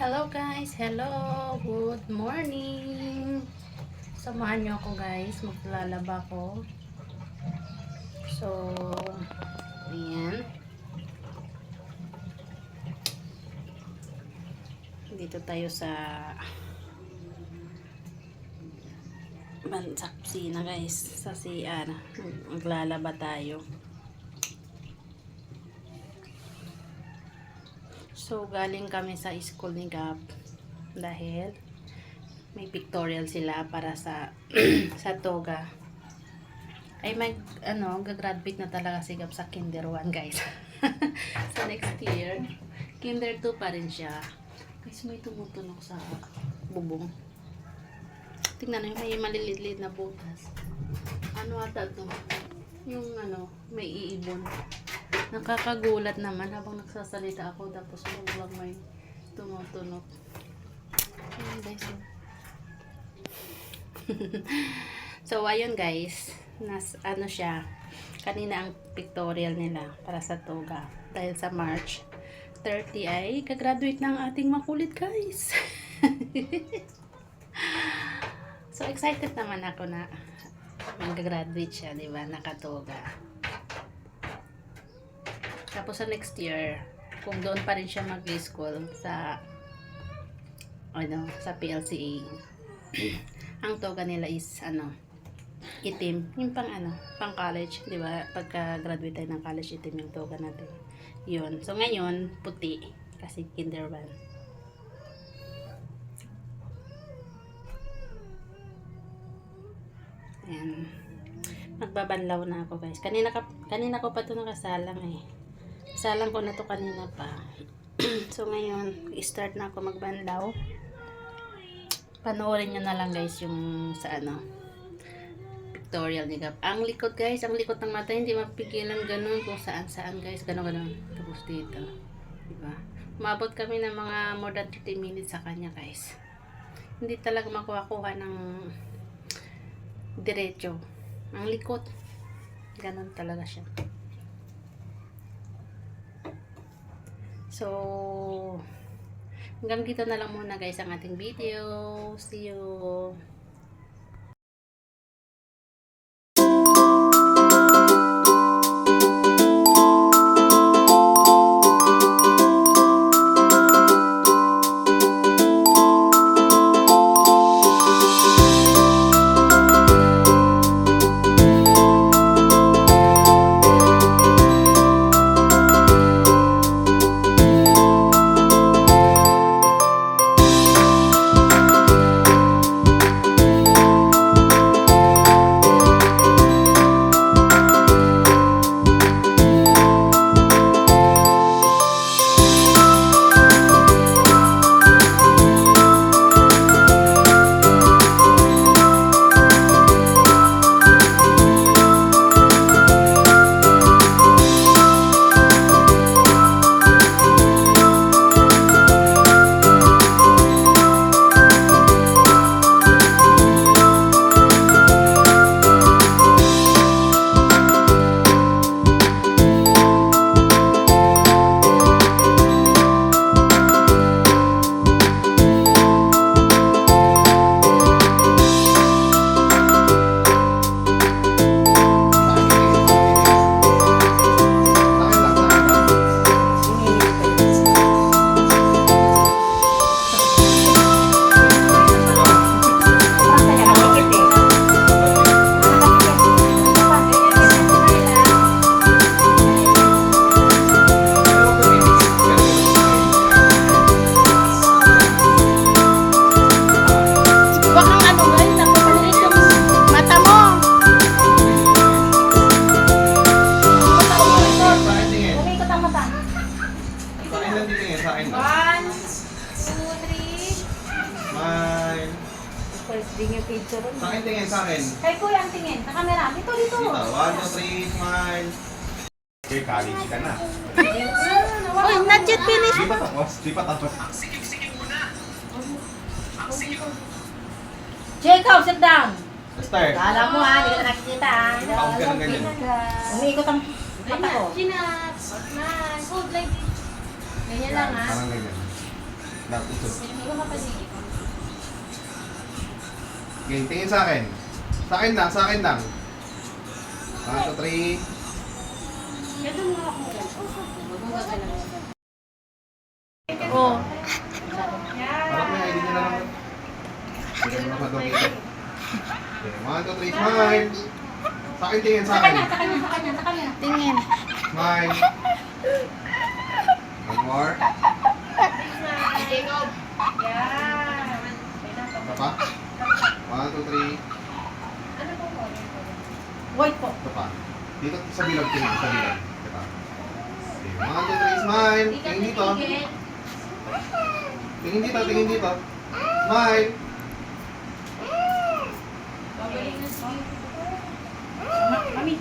Hello guys! Hello! Good morning! Samahan nyo ako guys. Maglalaba ko. So, ayan. Dito tayo sa kusina guys. Sa CR. Maglalaba tayo. So, galing kami sa school ni Gab dahil may pictorial sila para sa sa toga. Ay gagraduate na talaga si Gab sa Kinder 1 guys. So, next year, Kinder 2 pa rin siya. Guys, may tumutunog sa bubong. Tingnan nyo, may maliliit na butas. Ano ata to? Yung may iibon. Nakakagulat naman habang nagsasalita ako tapos biglang may tumutunog. Ayan guys. So ayun guys, siya. Kanina ang pictorial nila para sa toga. Dahil sa March 30 ay gagraduate na ang ating makulit guys. So excited naman ako na mag-graduate siya, di ba? Nakatoga. Tapos sa next year, kung doon pa rin siya mag-school sa sa PLCA, ang toga nila is itim, yung pang college, di ba? Pagka graduate tayo ng college, itim yung toga natin. Yun. So ngayon, puti kasi Kinder 1. Ayan. Magbabanlaw na ako guys. Kanina ko pa ito nakasalang eh. Salang ko na to kanina pa. So ngayon, start na ako magbanlaw. Panoorin nyo na lang guys yung sa pictorial ni Gab. Ang likod guys, ang likod ng mata, hindi mapigilan ganun kung saan guys. Ganun. Tapos dito. Diba? Umabot kami ng mga more than 30 minutes sa kanya guys. Hindi talaga makuha ng diretso. Ang likod. Ganun talaga siya. So, hanggang dito na lang muna guys ang ating video. See you! Sa akin tingin, sa akin. Kay kuya ang tingin. Sa camera. Dito. Dito, 1, 2, 3, smile. Okay, college ka na. Oh, not yet finished. Di pa tapos? Di pa tapos. Jacob, sit down. Start. Kala mo ha, hindi ka na nakikita ha. Pag ganun. Umiikot ang mata ko. Chinat. Nice. Hold like this. Ganyan lang ha. Parang ganyan. Lap, ito. Hindi ko mapasigil. Okay, tingin sa akin. Sa akin lang, sa akin lang. 1, 2, 3. Ganun nga ako. Magugas ka lang. Oh. Harap mo yung ID niya na lang. Hindi ka naman madong ito. Okay, 1, 2, 3, smile. Sa akin tingin, sa Sa akin. kanya, sa kanya, sa kanya, sa kanya. Tingin. Smile. One more. Jacob. Yan. Ito pa. 1, 2, 3. Ano po po? White po. Ito pa. Dito sa bilog, tingin sa bilog. Ito. Okay, 1, 2, 3, smile. Tingin dito. Tingin dito, tingin dito. Smile. Mami.